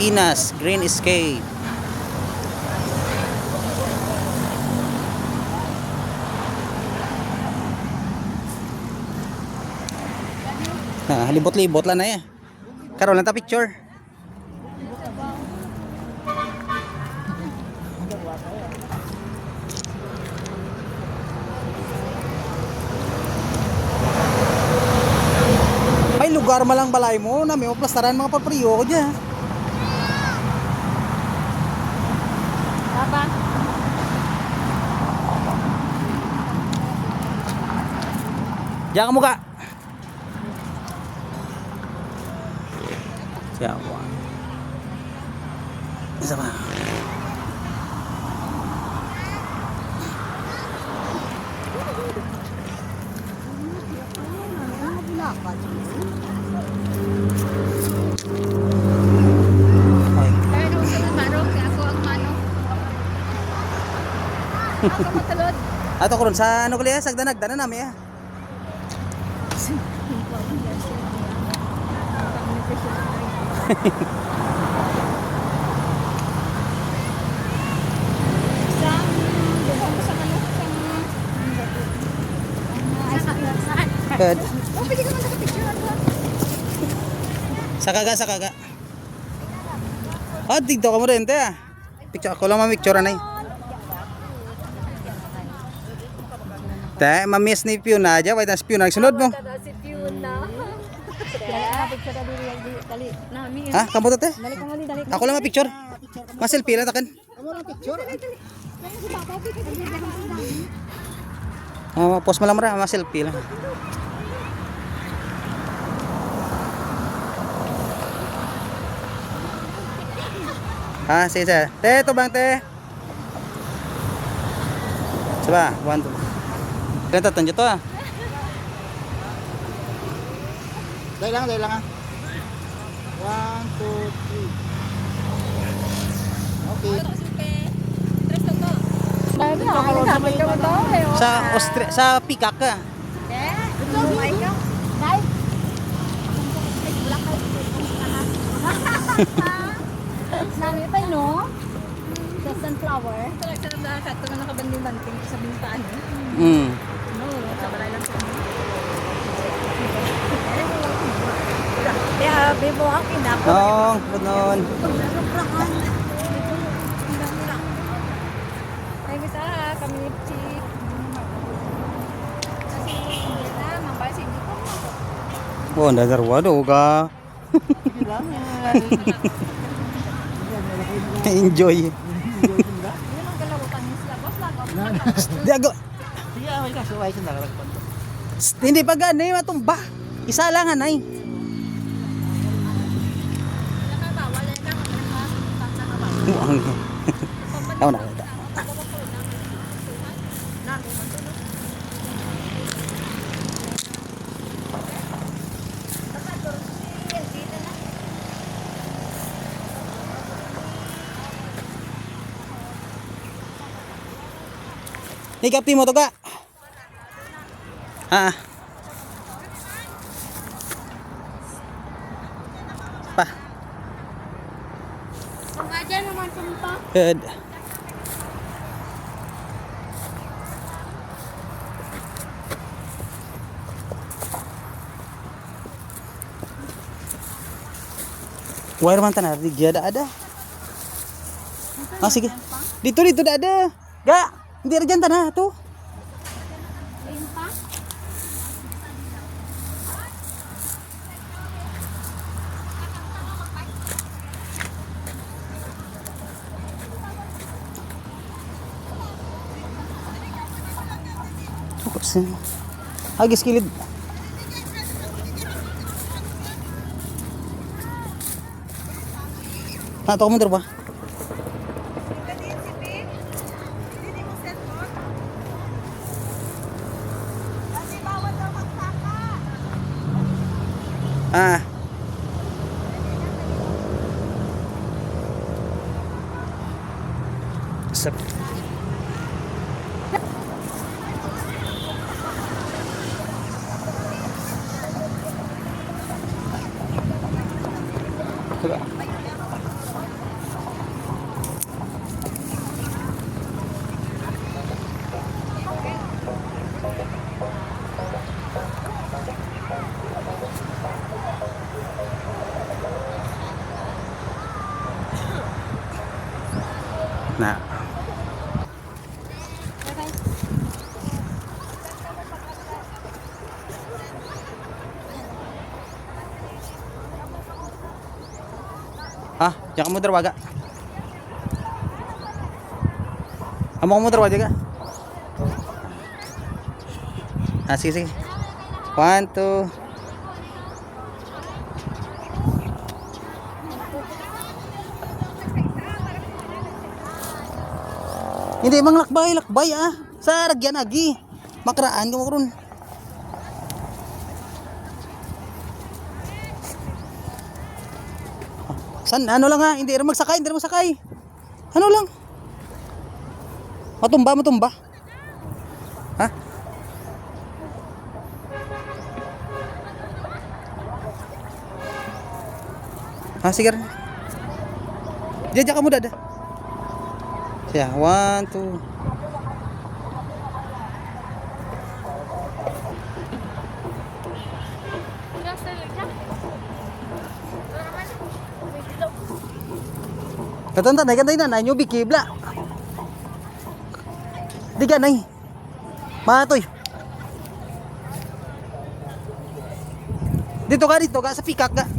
Pilipinas Green Escape. Libot-libot lang na eh. Karoon lang ta picture. May lugar malang balay mo na may plastaran mga papriyo ko dyan. Apa? Diyan ka mukha. Siapa? Isa pa. Ato ko ron sa ano kaliya sagdanagdanan nami ah. Good. Sakaga. Dito ka mo rin, te ah. Picture ako lang ma-picture na eh. Te, ma-miss ni Fiona aja, wait na si Fiona sunod mo. Si Fiona. Ha, kamu to te? Dali ka mo, dali. Ako lang ma-picture. Ma-selfie lang takan. Amo lang picture. Post mo lang mara, ma-selfie lang. Sige. Te, ito bang te? Coba, 1, 2. Kita tunjuk to ah. Dali lang ah. 1, 2, 3. Okay. Sa Pikak ka. Nami pa no? Sa sunflower. Talaga sa nakakat ko na nakabanding-banding sa bintaan eh. No, kabalay lang sa kaya bebo ang kinako. Oo, ganoon. Ay bisa kami chip. Kasi na mambasi dito. Oh, nadarwado ka. Enjoy. Di ako. Hindi pa ganay matumba. Isa lang anay. Ako na. Ikapi mo to ka? Pa. Kung aja naman tumpa. Good. Wire man tanah di ada. Sige. Dito ada. Ga, hindi ra dyan tanah to. Agis kilid. Nato ko mo ba? Sep. Coba. Na. Ah, diyan ka mo darwaga. Amo ka mo darwaga ka. Ah, sige, sige. 1, 2. Hindi mang lakbay, lakbay ah. Sa ragyan agi. Makraan ka mo ron. San ano lang ha, hindi rin magsakay, hindi rin magsakay. Ano lang? Matumba, matumba. Ha? Ah, sige rin. Diyan ka mo dada. Siya, 1, 2. Katanda na, ganda na, nyo bikibla. Di ganay. Matoy. Dito ka sa pikak ka.